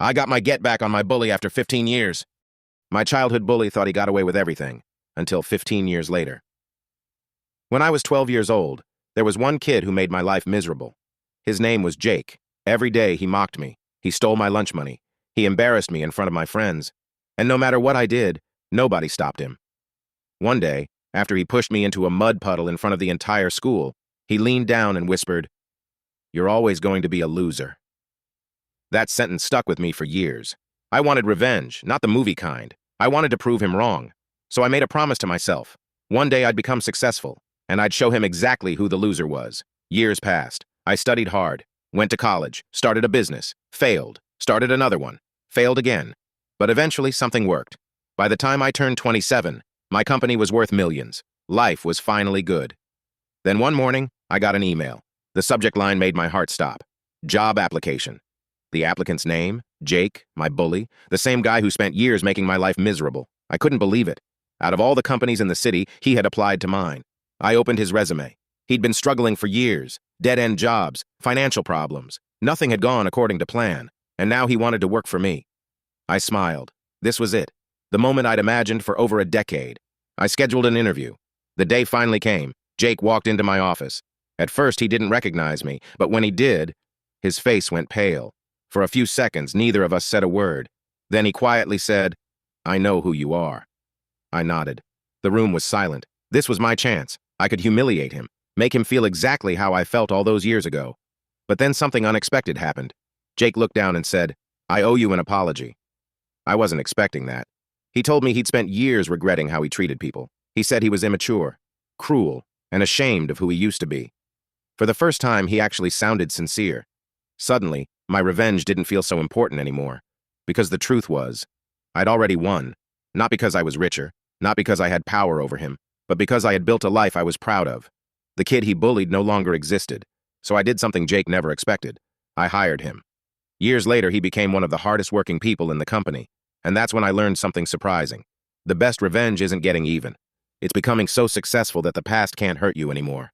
I got my get back on my bully after 15 years. My childhood bully thought he got away with everything, until 15 years later. When I was 12 years old, there was one kid who made my life miserable. His name was Jake. Every day he mocked me. He stole my lunch money. He embarrassed me in front of my friends. And no matter what I did, nobody stopped him. One day, after he pushed me into a mud puddle in front of the entire school, he leaned down and whispered, "You're always going to be a loser." That sentence stuck with me for years. I wanted revenge, not the movie kind. I wanted to prove him wrong. So I made a promise to myself. One day I'd become successful, and I'd show him exactly who the loser was. Years passed. I studied hard, went to college, started a business, failed, started another one, failed again. But eventually something worked. By the time I turned 27, my company was worth millions. Life was finally good. Then one morning, I got an email. The subject line made my heart stop. Job application. The applicant's name, Jake, my bully, the same guy who spent years making my life miserable. I couldn't believe it. Out of all the companies in the city, he had applied to mine. I opened his resume. He'd been struggling for years, dead-end jobs, financial problems. Nothing had gone according to plan, and now he wanted to work for me. I smiled. This was it. The moment I'd imagined for over a decade. I scheduled an interview. The day finally came. Jake walked into my office. At first, he didn't recognize me, but when he did, his face went pale. For a few seconds, neither of us said a word. Then he quietly said, "I know who you are." I nodded. The room was silent. This was my chance. I could humiliate him, make him feel exactly how I felt all those years ago. But then something unexpected happened. Jake looked down and said, "I owe you an apology." I wasn't expecting that. He told me he'd spent years regretting how he treated people. He said he was immature, cruel, and ashamed of who he used to be. For the first time, he actually sounded sincere. Suddenly, my revenge didn't feel so important anymore. Because the truth was, I'd already won. Not because I was richer, not because I had power over him, but because I had built a life I was proud of. The kid he bullied no longer existed, so I did something Jake never expected. I hired him. Years later, he became one of the hardest working people in the company, and that's when I learned something surprising. The best revenge isn't getting even. It's becoming so successful that the past can't hurt you anymore.